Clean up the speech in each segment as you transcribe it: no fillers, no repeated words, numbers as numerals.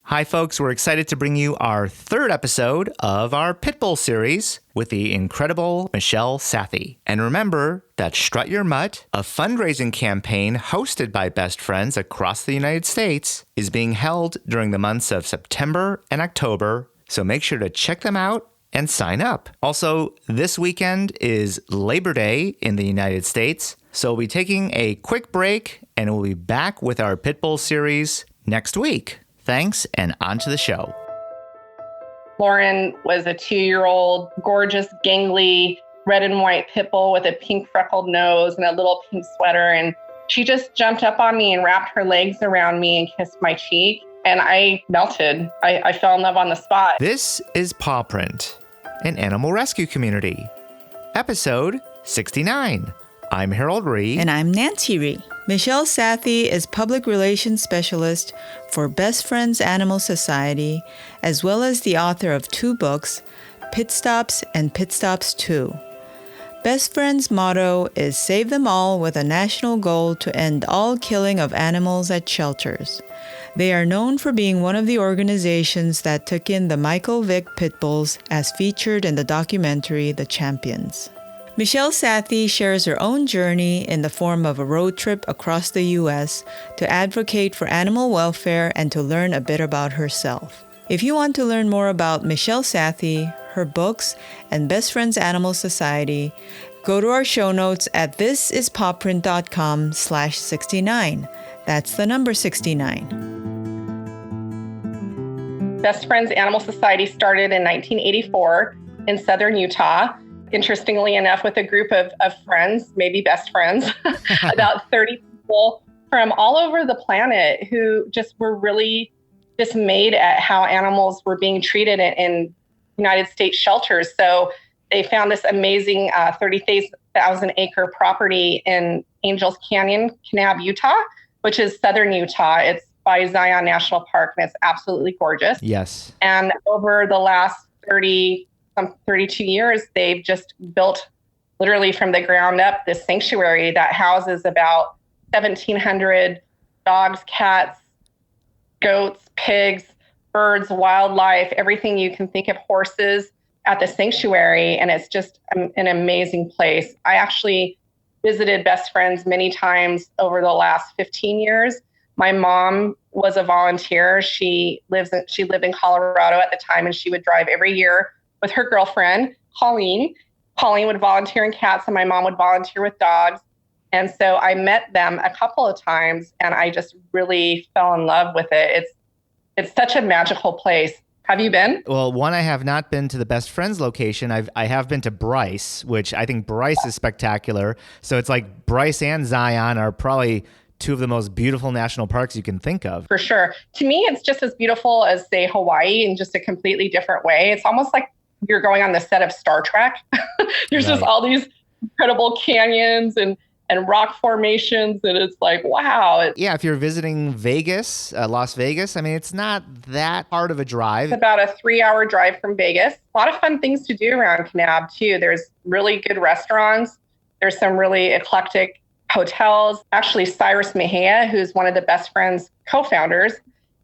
Hi, folks. We're excited to bring you our third episode of our Pitbull series with the incredible Michelle Sathe. And remember that Strut Your Mutt, a fundraising campaign hosted by best friends across the United States, is being held during the months of September and October. So make sure to check them out and sign up. Also, this weekend is Labor Day in the United States. So we'll be taking a quick break and we'll be back with our Pitbull series next week. Thanks, and on to the show. Lauren was a 2-year-old, gorgeous, gangly, red and white pit bull with a pink freckled nose and a little pink sweater. And she just jumped up on me and wrapped her legs around me and kissed my cheek. And I melted. I fell in love on the spot. This is Paw Print, an animal rescue community. Episode 69. I'm Harold Ree. And I'm Nancy Ree. Michelle Sathe is Public Relations Specialist for Best Friends Animal Society, as well as the author of 2 books, Pit Stops and Pit Stops 2. Best Friends' motto is Save Them All, with a national goal to end all killing of animals at shelters. They are known for being one of the organizations that took in the Michael Vick pit bulls as featured in the documentary The Champions. Michelle Sathe shares her own journey in the form of a road trip across the U.S. to advocate for animal welfare and to learn a bit about herself. If you want to learn more about Michelle Sathe, her books, and Best Friends Animal Society, go to our show notes at thisispawprint.com/69. That's the number 69. Best Friends Animal Society started in 1984 in southern Utah. Interestingly enough, with a group of friends, maybe best friends, about 30 people from all over the planet who just were really dismayed at how animals were being treated in United States shelters. So they found this amazing 30,000 acre property in Angels Canyon, Kanab, Utah, which is southern Utah. It's by Zion National Park, and it's absolutely gorgeous. Yes. And over the last 32 years, they've just built literally from the ground up this sanctuary that houses about 1,700 dogs, cats, goats, pigs, birds, wildlife, everything you can think of, horses at the sanctuary. And it's just an amazing place. I actually visited Best Friends many times over the last 15 years. My mom was a volunteer. She lived in Colorado at the time, and she would drive every year with her girlfriend, Colleen. Colleen would volunteer in cats and my mom would volunteer with dogs. And so I met them a couple of times and I just really fell in love with it. It's such a magical place. Have you been? Well, one, I have not been to the Best Friends location. I have been to Bryce, which I think Bryce is spectacular. So it's like Bryce and Zion are probably 2 of the most beautiful national parks you can think of. For sure. To me, it's just as beautiful as, say, Hawaii in just a completely different way. It's almost like you're going on the set of Star Trek. There's just all these incredible canyons and rock formations. And it's like, wow. Yeah, if you're visiting Vegas, Las Vegas, I mean, it's not that hard of a drive. It's about a 3-hour drive from Vegas. A lot of fun things to do around Kanab, too. There's really good restaurants. There's some really eclectic hotels. Actually, Cyrus Mejia, who's one of the Best Friends co-founders,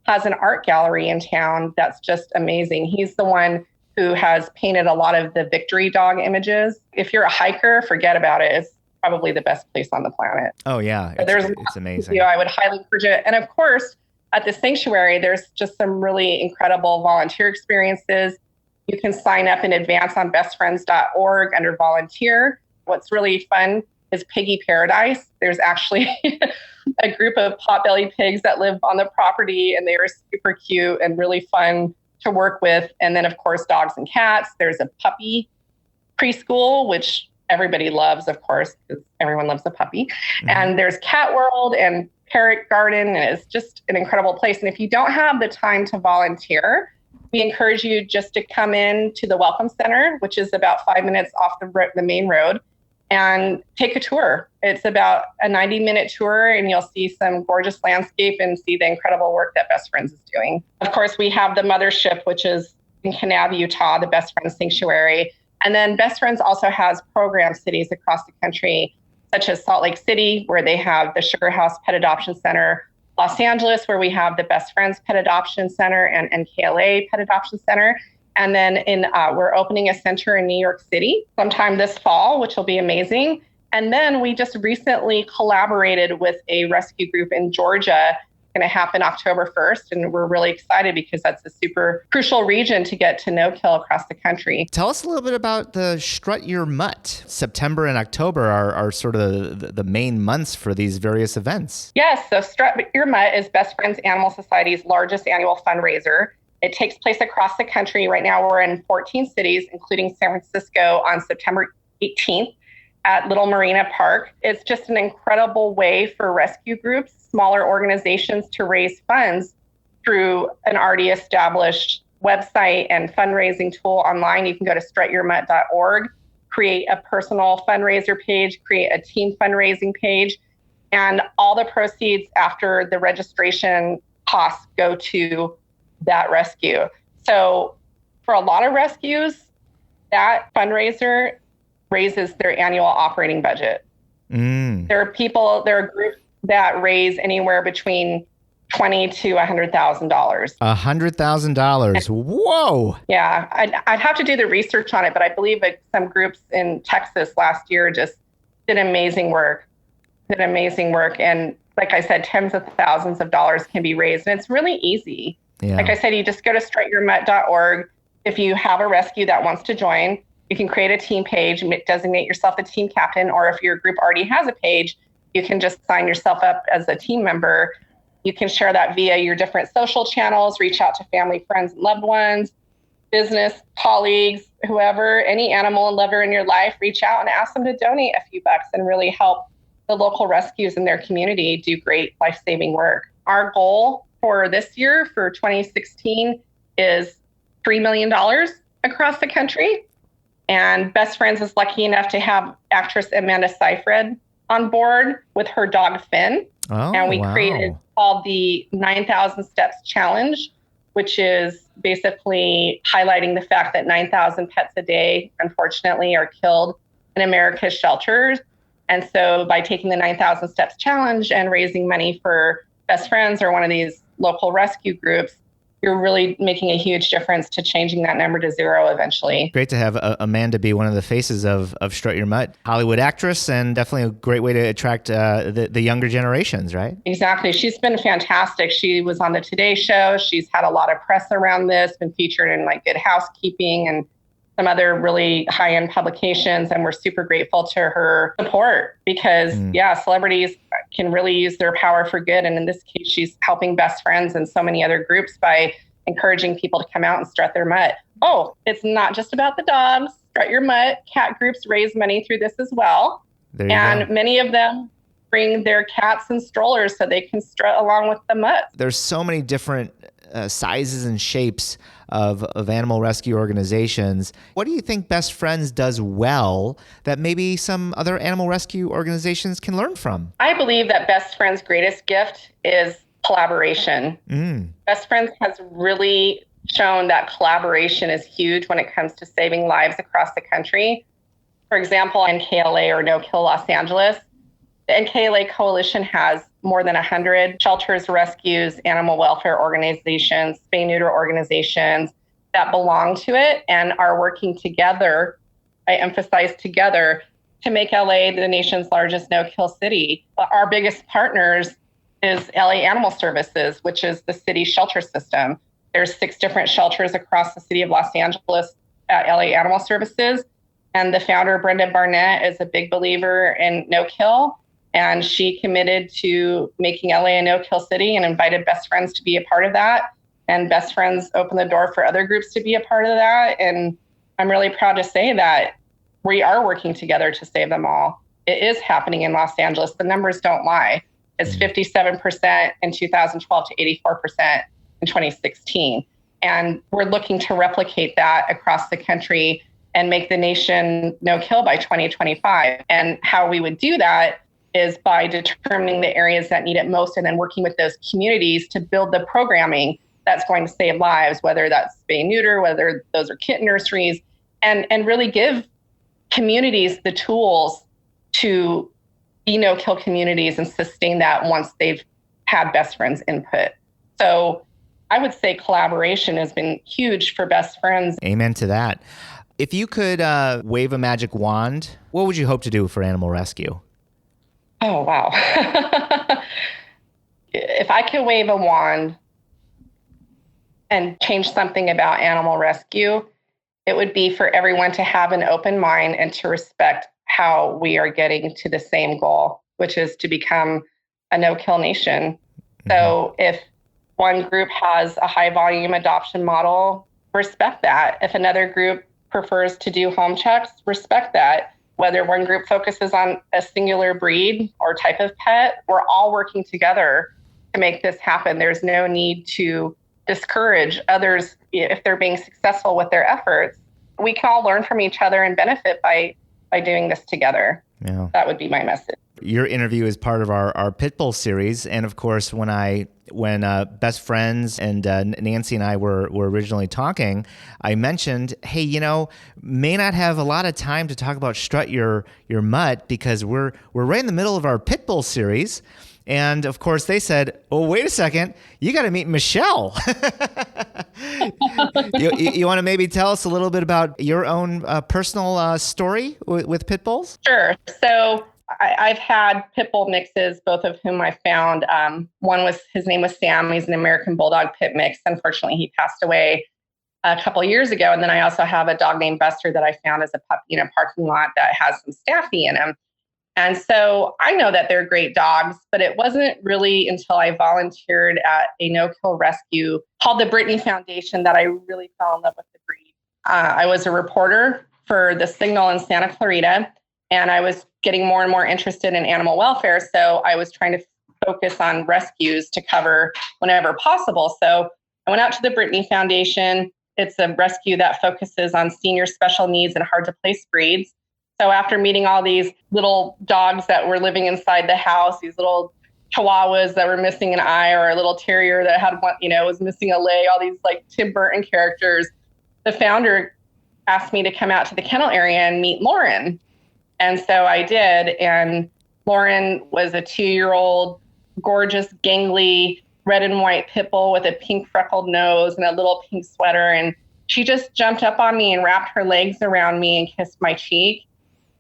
has an art gallery in town that's just amazing. He's the one who has painted a lot of the victory dog images. If you're a hiker, forget about it. It's probably the best place on the planet. Oh, yeah. It's amazing. I would highly encourage it. And of course, at the sanctuary, there's just some really incredible volunteer experiences. You can sign up in advance on bestfriends.org under volunteer. What's really fun is Piggy Paradise. There's actually a group of potbelly pigs that live on the property, and they are super cute and really fun to work with. And then, of course, dogs and cats. There's a puppy preschool, which everybody loves, of course, because everyone loves a puppy. Mm-hmm. And there's Cat World and Parrot Garden, and it's just an incredible place. And if you don't have the time to volunteer, we encourage you just to come in to the Welcome Center, which is about 5 minutes off the main road, and take a tour. It's about a 90-minute tour, and you'll see some gorgeous landscape and see the incredible work that Best Friends is doing. Of course, we have the mothership, which is in Kanab, Utah, the Best Friends Sanctuary. And then Best Friends also has program cities across the country, such as Salt Lake City, where they have the Sugar House Pet Adoption Center, Los Angeles, where we have the Best Friends Pet Adoption Center and NKLA Pet Adoption Center. And then we're opening a center in New York City sometime this fall, which will be amazing. And then we just recently collaborated with a rescue group in Georgia. Going to happen October 1st. And we're really excited because that's a super crucial region to get to no-kill across the country. Tell us a little bit about the Strut Your Mutt. September and October are sort of the main months for these various events. Yes. So Strut Your Mutt is Best Friends Animal Society's largest annual fundraiser. It takes place across the country. Right now, we're in 14 cities, including San Francisco, on September 18th at Little Marina Park. It's just an incredible way for rescue groups, smaller organizations, to raise funds through an already established website and fundraising tool online. You can go to strutyourmutt.org, create a personal fundraiser page, create a team fundraising page, and all the proceeds after the registration costs go to that rescue. So for a lot of rescues, that fundraiser raises their annual operating budget. There are groups that raise anywhere between $20,000 to $100,000. $100,000. Whoa. Yeah, I'd have to do the research on it, but I believe that some groups in Texas last year just did amazing work. And like I said, tens of thousands of dollars can be raised. And it's really easy. Yeah. Like I said, you just go to strutyourmutt.org. If you have a rescue that wants to join, you can create a team page, designate yourself the team captain, or if your group already has a page, you can just sign yourself up as a team member. You can share that via your different social channels, reach out to family, friends, and loved ones, business, colleagues, whoever, any animal and lover in your life, reach out and ask them to donate a few bucks and really help the local rescues in their community do great life-saving work. Our goal for this year, for 2016, is $3 million across the country. And Best Friends is lucky enough to have actress Amanda Seyfried on board with her dog Finn. Oh, and we wow. created called the 9,000 Steps Challenge, which is basically highlighting the fact that 9,000 pets a day, unfortunately, are killed in America's shelters. And so by taking the 9,000 Steps Challenge and raising money for Best Friends or one of these local rescue groups, you're really making a huge difference to changing that number to zero eventually. Great to have Amanda be one of the faces of Strut Your Mutt. Hollywood actress, and definitely a great way to attract the younger generations, right? Exactly. She's been fantastic. She was on the Today Show. She's had a lot of press around this, been featured in like Good Housekeeping and some other really high-end publications. And we're super grateful to her support because, celebrities can really use their power for good. And in this case, she's helping Best Friends and so many other groups by encouraging people to come out and strut their mutt. Oh, it's not just about the dogs. Strut Your Mutt cat groups raise money through this as well. And many of them bring their cats in strollers so they can strut along with the mutt. There's so many different sizes and shapes of animal rescue organizations. What do you think Best Friends does well that maybe some other animal rescue organizations can learn from? I believe that Best Friends' greatest gift is collaboration. Best Friends has really shown that collaboration is huge when it comes to saving lives across the country. For example, NKLA or No Kill Los Angeles, the NKLA Coalition has more than 100 shelters, rescues, animal welfare organizations, spay-neuter organizations that belong to it and are working together, I emphasize together, to make LA the nation's largest no-kill city. Our biggest partners is LA Animal Services, which is the city's shelter system. There's 6 different shelters across the city of Los Angeles at LA Animal Services. And the founder, Brenda Barnett, is a big believer in no-kill. And she committed to making LA a no-kill city and invited Best Friends to be a part of that. And Best Friends opened the door for other groups to be a part of that. And I'm really proud to say that we are working together to save them all. It is happening in Los Angeles. The numbers don't lie. It's 57% in 2012 to 84% in 2016. And we're looking to replicate that across the country and make the nation no-kill by 2025. And how we would do that is by determining the areas that need it most and then working with those communities to build the programming that's going to save lives, whether that's spay-neuter, whether those are kitten nurseries, and really give communities the tools to be no-kill communities and sustain that once they've had best friends input. So I would say collaboration has been huge for best friends. Amen to that. If you could wave a magic wand, what would you hope to do for animal rescue? Oh, wow. If I could wave a wand and change something about animal rescue, it would be for everyone to have an open mind and to respect how we are getting to the same goal, which is to become a no-kill nation. Mm-hmm. So if one group has a high volume adoption model, respect that. If another group prefers to do home checks, respect that. Whether one group focuses on a singular breed or type of pet, we're all working together to make this happen. There's no need to discourage others if they're being successful with their efforts. We can all learn from each other and benefit by doing this together. Yeah. That would be my message. Your interview is part of our Pitbull series. And of course, when Best Friends and Nancy and I were originally talking, I mentioned, hey, may not have a lot of time to talk about Strut Your Mutt because we're right in the middle of our Pitbull series. And of course, they said, "Oh, wait a second, you got to meet Michelle." You want to maybe tell us a little bit about your own personal story with pit bulls? Sure. So I've had pit bull mixes, both of whom I found. His name was Sam. He's an American Bulldog pit mix. Unfortunately, he passed away a couple of years ago. And then I also have a dog named Buster that I found as a puppy in a parking lot that has some Staffy in him. And so I know that they're great dogs, but it wasn't really until I volunteered at a no-kill rescue called the Brittany Foundation that I really fell in love with the breed. I was a reporter for the Signal in Santa Clarita, and I was getting more and more interested in animal welfare. So I was trying to focus on rescues to cover whenever possible. So I went out to the Brittany Foundation. It's a rescue that focuses on senior special needs and hard-to-place breeds. So after meeting all these little dogs that were living inside the house, these little chihuahuas that were missing an eye, or a little terrier that had one, was missing a leg, all these like Tim Burton characters, the founder asked me to come out to the kennel area and meet Lauren. And so I did. And Lauren was a 2-year-old, gorgeous, gangly, red and white pit bull with a pink freckled nose and a little pink sweater. And she just jumped up on me and wrapped her legs around me and kissed my cheek.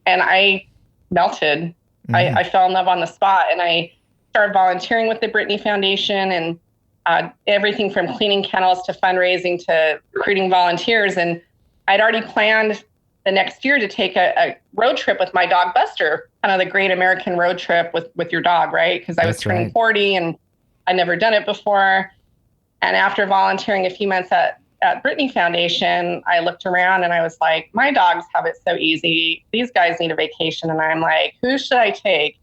And I melted. Mm-hmm. I fell in love on the spot. And I started volunteering with the Brittany Foundation and everything from cleaning kennels to fundraising to recruiting volunteers. And I'd already planned the next year to take a road trip with my dog Buster, kind of the great American road trip with your dog, right? Because I was turning 40 and I'd never done it before. And after volunteering a few months at Brittany Foundation, I looked around and I was like, my dogs have it so easy. These guys need a vacation. And I'm like, who should I take?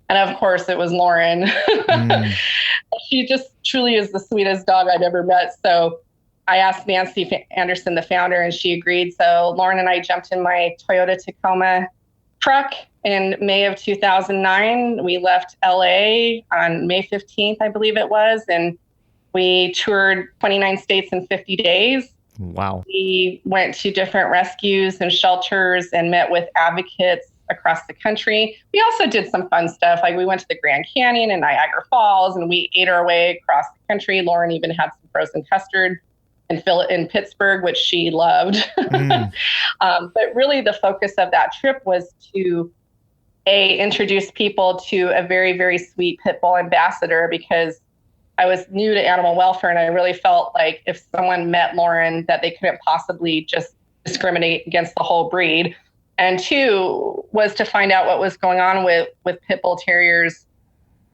And of course, it was Lauren. Mm. She just truly is the sweetest dog I've ever met. So I asked Nancy Anderson, the founder, and she agreed. So Lauren and I jumped in my Toyota Tacoma truck in May of 2009. We left LA on May 15th, I believe it was. And we toured 29 states in 50 days. Wow. We went to different rescues and shelters and met with advocates across the country. We also did some fun stuff. Like we went to the Grand Canyon and Niagara Falls and we ate our way across the country. Lauren even had some frozen custard in Pittsburgh, which she loved. Mm. But really the focus of that trip was to introduce people to a very, very sweet pit bull ambassador, because I was new to animal welfare and I really felt like if someone met Lauren that they couldn't possibly just discriminate against the whole breed. And 2 was to find out what was going on with pit bull terriers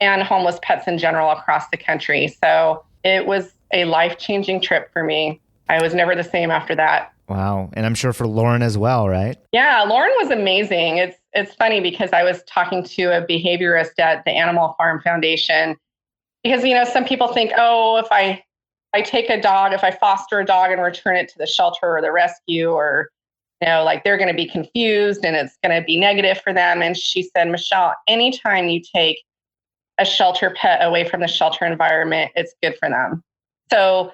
and homeless pets in general across the country. So it was a life-changing trip for me. I was never the same after that. Wow. And I'm sure for Lauren as well, right? Yeah, Lauren was amazing. It's funny because I was talking to a behaviorist at the Animal Farm Foundation. Because, some people think, if I take a dog, if I foster a dog and return it to the shelter or the rescue, or, they're going to be confused and it's going to be negative for them. And she said, Michelle, anytime you take a shelter pet away from the shelter environment, it's good for them. So,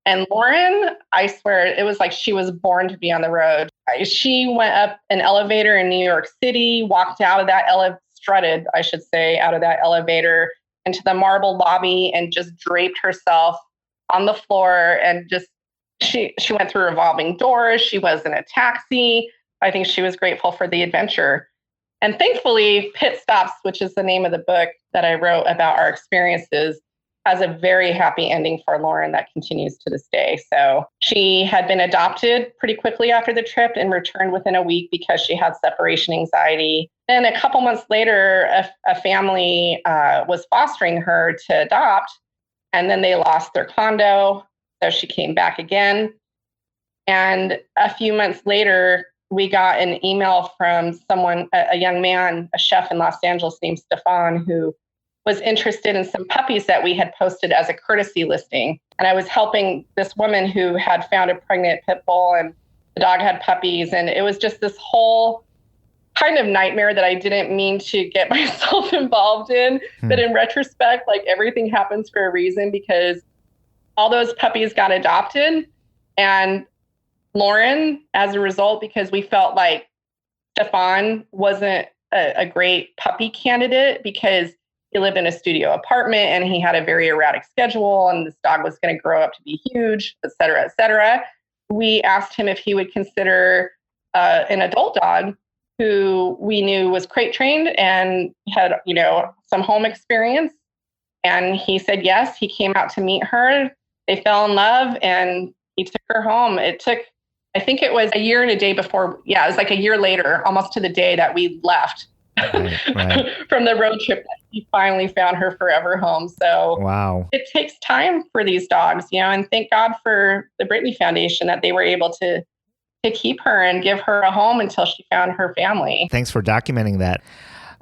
and Lauren, I swear, it was like she was born to be on the road. She went up an elevator in New York City, walked out of that strutted, I should say, out of that elevator into the marble lobby and just draped herself on the floor and just she went through revolving doors. She was in a taxi. I think she was grateful for the adventure. And thankfully, Pit Stops, which is the name of the book that I wrote about our experiences, has a very happy ending for Lauren that continues to this day. So she had been adopted pretty quickly after the trip and returned within a week because she had separation anxiety. Then a couple months later, a family was fostering her to adopt, and then they lost their condo. So she came back again. And a few months later, we got an email from someone, a young man, a chef in Los Angeles named Stefan, who was interested in some puppies that we had posted as a courtesy listing. And I was helping this woman who had found a pregnant pit bull, and the dog had puppies. And it was just this whole kind of nightmare that I didn't mean to get myself involved in. But in retrospect, like, everything happens for a reason, because all those puppies got adopted. And Lauren, as a result, because we felt like Stefan wasn't a great puppy candidate because he lived in a studio apartment and he had a very erratic schedule, and this dog was going to grow up to be huge, et cetera, et cetera. We asked him if he would consider an adult dog who we knew was crate trained and had, some home experience. And he said yes. He came out to meet her. They fell in love and he took her home. It took, I think it was a year and a day before. Yeah, it was like a year later, almost to the day that we left right. from the road trip, that he finally found her forever home. So wow, it takes time for these dogs, and thank God for the Brittany Foundation that they were able to keep her and give her a home until she found her family. Thanks for documenting that.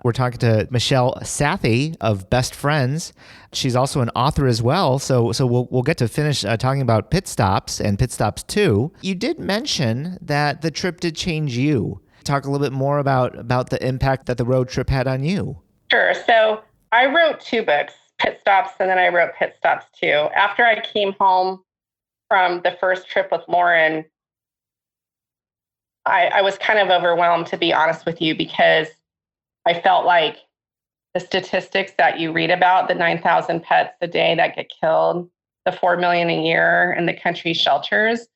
We're talking to Michelle Sathe of Best Friends. She's also an author as well. So we'll get to finish talking about Pit Stops and Pit Stops 2. You did mention that the trip did change you. Talk a little bit more about the impact that the road trip had on you. Sure. So I wrote 2 books, Pit Stops, and then I wrote Pit Stops 2. After I came home from the first trip with Lauren, I was kind of overwhelmed, to be honest with you, because I felt like the statistics that you read about, the 9,000 pets a day that get killed, the 4 million a year in the country shelters,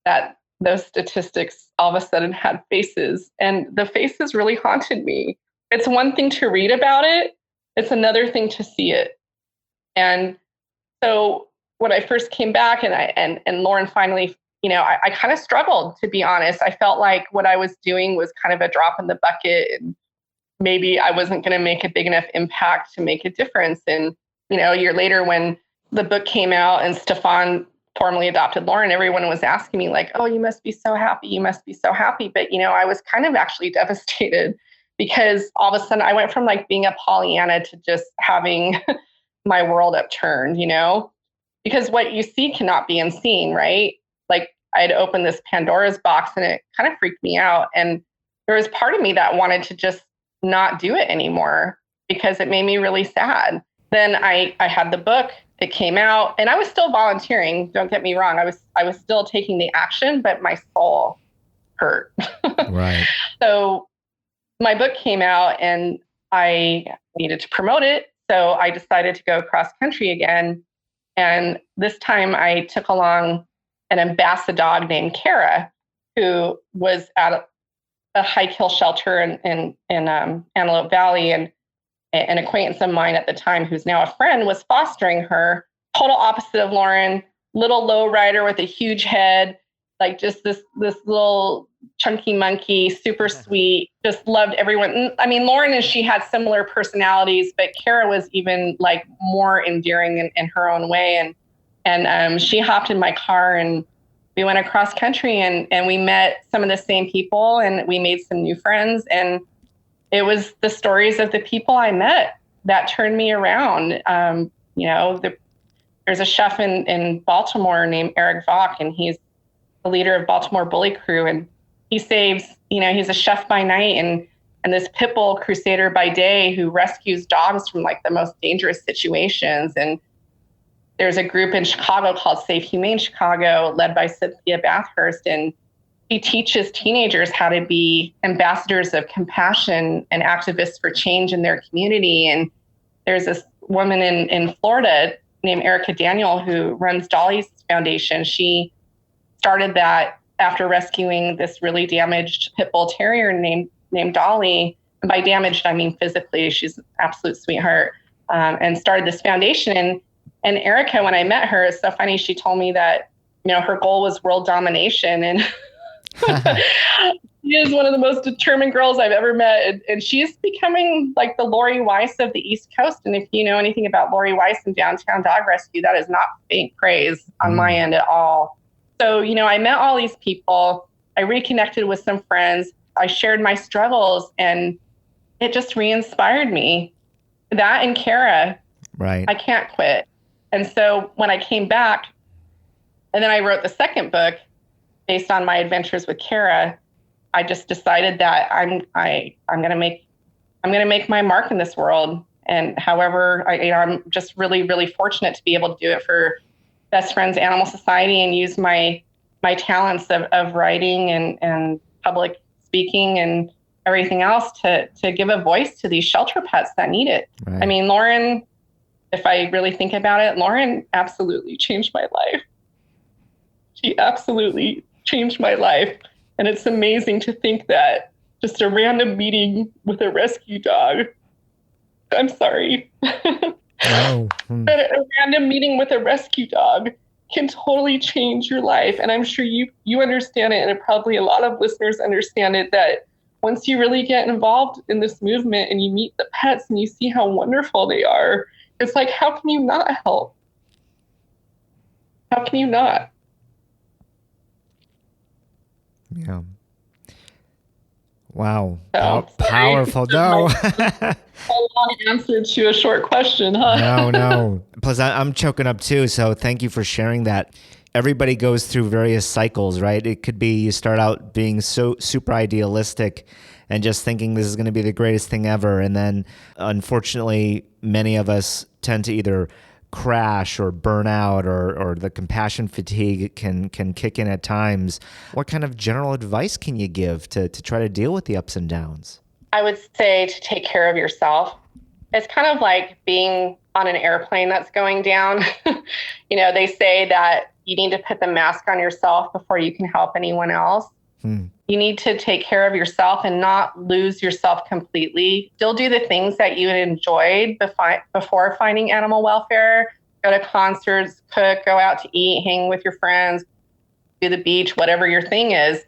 that those statistics all of a sudden had faces, and the faces really haunted me. It's one thing to read about it. It's another thing to see it. And so when I first came back and Lauren finally, I kind of struggled, to be honest. I felt like what I was doing was kind of a drop in the bucket, and maybe I wasn't going to make a big enough impact to make a difference. And, a year later when the book came out and Stefan formally adopted Lauren, everyone was asking me like, oh, you must be so happy. You must be so happy. But, I was kind of actually devastated, because all of a sudden I went from like being a Pollyanna to just having my world upturned, because what you see cannot be unseen, right? Like, I'd opened this Pandora's box and it kind of freaked me out. And there was part of me that wanted to just not do it anymore because it made me really sad. Then I had the book, it came out, and I was still volunteering. Don't get me wrong. I was still taking the action, but my soul hurt. Right. So my book came out and I needed to promote it. So I decided to go cross country again. And this time I took along an ambassador dog named Kara, who was at a high kill shelter in Antelope Valley, and an acquaintance of mine at the time, who's now a friend, was fostering her. Total opposite of Lauren, little low rider with a huge head, like just this little chunky monkey, super sweet, just loved everyone. I mean, Lauren and she had similar personalities, but Kara was even like more endearing in her own way. And she hopped in my car and we went across country and we met some of the same people and we made some new friends. And it was the stories of the people I met that turned me around. There's a chef in Baltimore named Eric Vock, and he's the leader of Baltimore Bully Crew. And he saves, he's a chef by night and this pit bull crusader by day who rescues dogs from like the most dangerous situations. And there's a group in Chicago called Safe Humane Chicago, led by Cynthia Bathurst, and he teaches teenagers how to be ambassadors of compassion and activists for change in their community. And there's this woman in Florida named Erica Daniel, who runs Dolly's Foundation. She started that after rescuing this really damaged pit bull terrier named Dolly. And by damaged, I mean physically. She's an absolute sweetheart. And started this foundation. And Erica, when I met her, it's so funny. She told me that, her goal was world domination. And she is one of the most determined girls I've ever met. And she's becoming like the Lori Weiss of the East Coast. And if you know anything about Lori Weiss and Downtown Dog Rescue, that is not faint praise on my end at all. So, I met all these people. I reconnected with some friends. I shared my struggles, and it just re-inspired me. That and Kara. Right. I can't quit. And so when I came back, and then I wrote the second book based on my adventures with Kara, I just decided that I'm going to make my mark in this world. And however, I'm just really, really fortunate to be able to do it for Best Friends Animal Society and use my talents of writing and public speaking and everything else to give a voice to these shelter pets that need it. Right. I mean, Lauren, if I really think about it, Lauren absolutely changed my life. She absolutely changed my life. And it's amazing to think that just a random meeting with a rescue dog, I'm sorry. Oh. A random meeting with a rescue dog can totally change your life. And I'm sure you understand it, and probably a lot of listeners understand it, that once you really get involved in this movement and you meet the pets and you see how wonderful they are, it's like, how can you not help? How can you not? Yeah. Wow. So, Powerful. No. A long answer to a short question, huh? No. Plus, I'm choking up too. So thank you for sharing that. Everybody goes through various cycles, right? It could be you start out being so super idealistic and just thinking this is going to be the greatest thing ever. And then, unfortunately, many of us tend to either crash or burn out, or the compassion fatigue can kick in at times. What kind of general advice can you give to try to deal with the ups and downs? I would say to take care of yourself. It's kind of like being on an airplane that's going down. They say that you need to put the mask on yourself before you can help anyone else. You need to take care of yourself and not lose yourself completely. Still do the things that you enjoyed before finding animal welfare. Go to concerts, cook, go out to eat, hang with your friends, do the beach, whatever your thing is.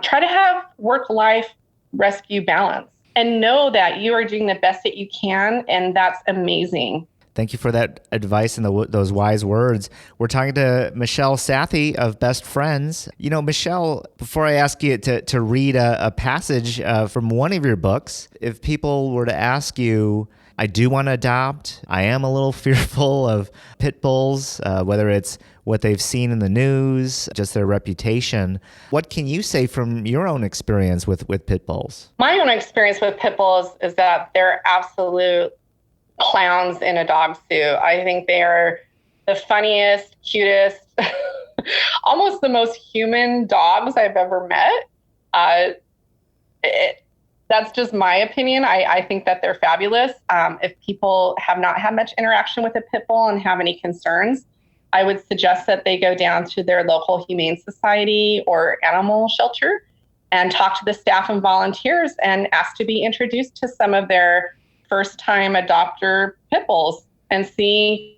Try to have work-life rescue balance and know that you are doing the best that you can, and that's amazing. Thank you for that advice and those wise words. We're talking to Michelle Sathe of Best Friends. Michelle, before I ask you to read a passage from one of your books, if people were to ask you, I do want to adopt, I am a little fearful of pit bulls, whether it's what they've seen in the news, just their reputation, what can you say from your own experience with pit bulls? My own experience with pit bulls is that they're absolute clowns in a dog suit. I think they are the funniest, cutest, almost the most human dogs I've ever met. That's just my opinion. I think that they're fabulous. If people have not had much interaction with a pit bull and have any concerns, I would suggest that they go down to their local humane society or animal shelter and talk to the staff and volunteers and ask to be introduced to some of their first-time adopter pit bulls and see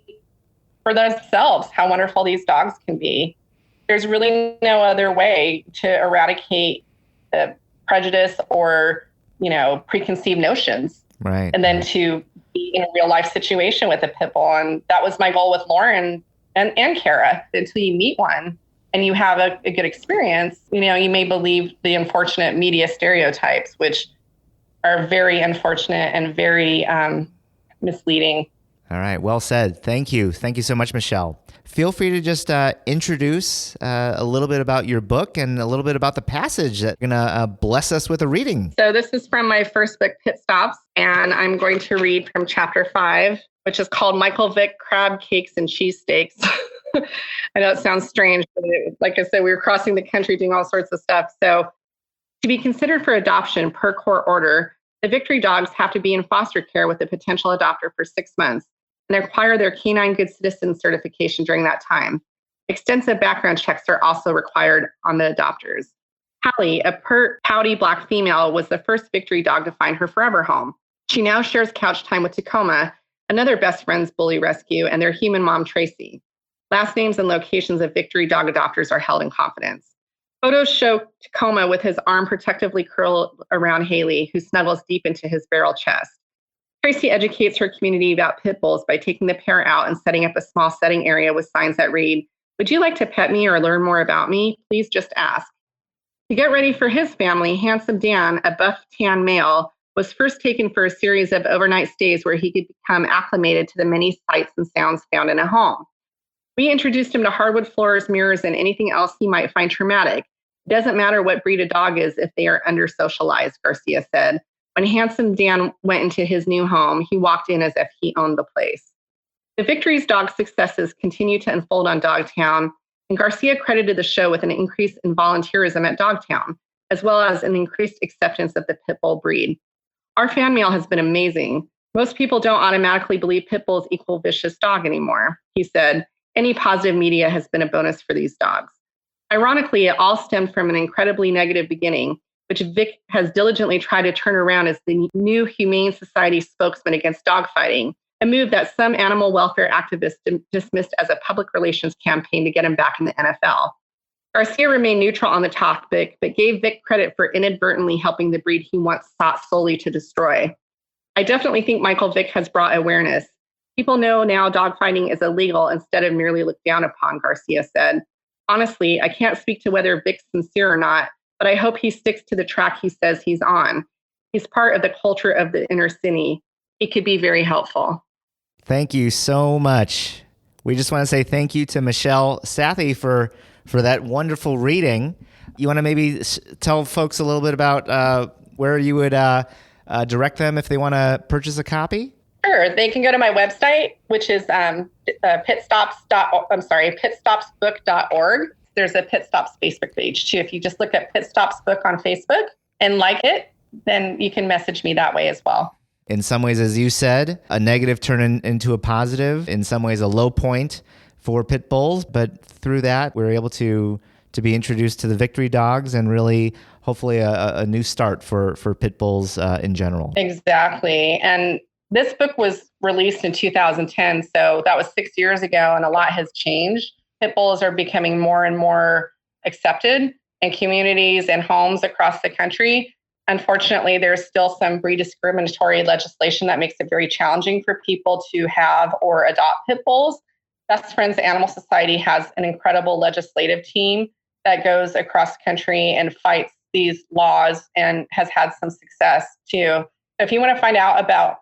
for themselves how wonderful these dogs can be. There's really no other way to eradicate prejudice or, preconceived notions. Right. And then to be in a real life situation with a pit bull. And that was my goal with Lauren and Kara, until you meet one and you have a good experience. You may believe the unfortunate media stereotypes, which are very unfortunate and very misleading. All right. Well said. Thank you. Thank you so much, Michelle. Feel free to just introduce a little bit about your book and a little bit about the passage that's going to bless us with a reading. So this is from my first book, Pit Stops, and I'm going to read from chapter 5, which is called Michael Vick, Crab Cakes and Cheesesteaks. I know it sounds strange, but like I said, we were crossing the country doing all sorts of stuff. So to be considered for adoption per court order, the Victory dogs have to be in foster care with a potential adopter for 6 months. and acquire their canine good citizen certification during that time. Extensive background checks are also required on the adopters. Hallie, a pert, pouty black female, was the first Victory dog to find her forever home. She now shares couch time with Tacoma, another Best Friends bully rescue, and their human mom, Tracy. Last names and locations of Victory dog adopters are held in confidence. Photos show Tacoma with his arm protectively curled around Haley, who snuggles deep into his barrel chest. Tracy educates her community about pit bulls by taking the pair out and setting up a small setting area with signs that read, "Would you like to pet me or learn more about me? Please just ask." To get ready for his family, Handsome Dan, a buff tan male, was first taken for a series of overnight stays where he could become acclimated to the many sights and sounds found in a home. We introduced him to hardwood floors, mirrors, and anything else he might find traumatic. It doesn't matter what breed a dog is if they are under-socialized, Garcia said. When Handsome Dan went into his new home, he walked in as if he owned the place. The Victory's dog successes continue to unfold on Dogtown, and Garcia credited the show with an increase in volunteerism at Dogtown, as well as an increased acceptance of the pit bull breed. Our fan mail has been amazing. Most people don't automatically believe pit bulls equal vicious dog anymore. He said, any positive media has been a bonus for these dogs. Ironically, it all stemmed from an incredibly negative beginning, which Vick has diligently tried to turn around as the new Humane Society spokesman against dogfighting, a move that some animal welfare activists dismissed as a public relations campaign to get him back in the NFL. Garcia remained neutral on the topic, but gave Vick credit for inadvertently helping the breed he once sought solely to destroy. I definitely think Michael Vick has brought awareness. People know now dogfighting is illegal instead of merely looked down upon, Garcia said. Honestly, I can't speak to whether Vick's sincere or not, but I hope he sticks to the track he says he's on. He's part of the culture of the inner city. He could be very helpful. Thank you so much. We just want to say thank you to Michelle Sathe for that wonderful reading. You want to maybe tell folks a little bit about where you would direct them if they want to purchase a copy? Sure. They can go to my website, which is pitstopsbook.org. There's a Pit Stops Facebook page too. If you just look at Pit Stops Book on Facebook and like it, then you can message me that way as well. In some ways, as you said, a negative turn into a positive. In some ways, a low point for pit bulls. But through that, we're able to be introduced to the Victory dogs and really, hopefully, a new start for pit bulls in general. Exactly. And this book was released in 2010, so that was 6 years ago, and a lot has changed. Pit bulls are becoming more and more accepted in communities and homes across the country. Unfortunately, there's still some breed discriminatory legislation that makes it very challenging for people to have or adopt pit bulls. Best Friends Animal Society has an incredible legislative team that goes across the country and fights these laws and has had some success too. So if you want to find out about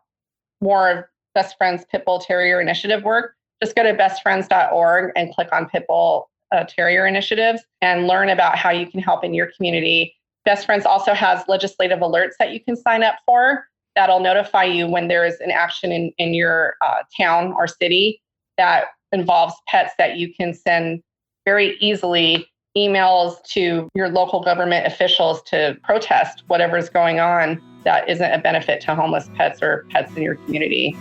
more of Best Friends Pit Bull Terrier Initiative work, just go to bestfriends.org and click on Pit Bull Terrier Initiatives and learn about how you can help in your community. Best Friends also has legislative alerts that you can sign up for that'll notify you when there is an action in your town or city that involves pets, that you can send very easily emails to your local government officials to protest whatever is going on that isn't a benefit to homeless pets or pets in your community.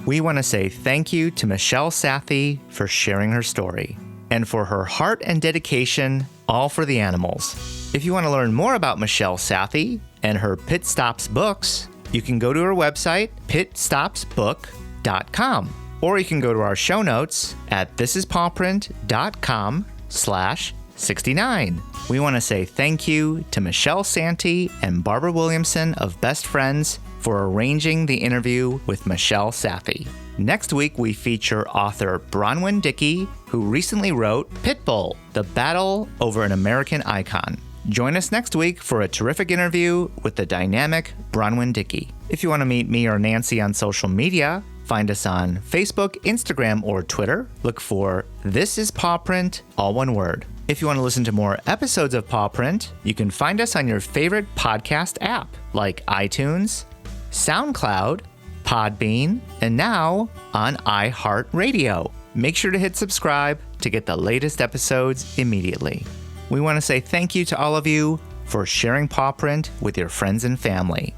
We want to say thank you to Michelle Sathe for sharing her story and for her heart and dedication, all for the animals. If you want to learn more about Michelle Sathe and her Pit Stops books, you can go to her website, pitstopsbook.com, or you can go to our show notes at thisispawprint.com/69. We want to say thank you to Michelle Santee and Barbara Williamson of Best Friends for arranging the interview with Michelle Sathe. Next week, we feature author Bronwyn Dickey, who recently wrote Pitbull, The Battle Over an American Icon. Join us next week for a terrific interview with the dynamic Bronwyn Dickey. If you want to meet me or Nancy on social media, find us on Facebook, Instagram, or Twitter. Look for This Is Paw Print, all one word. If you want to listen to more episodes of Paw Print, you can find us on your favorite podcast app like iTunes, SoundCloud, Podbean, and now on iHeartRadio. Make sure to hit subscribe to get the latest episodes immediately. We want to say thank you to all of you for sharing Paw Print with your friends and family.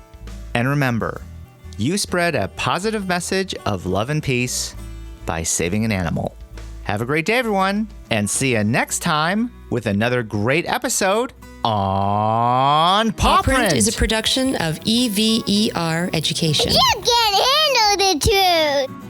And remember, you spread a positive message of love and peace by saving an animal. Have a great day, everyone, and see you next time with another great episode on Paw Print. Is a production of EVER Education. You can't handle the truth.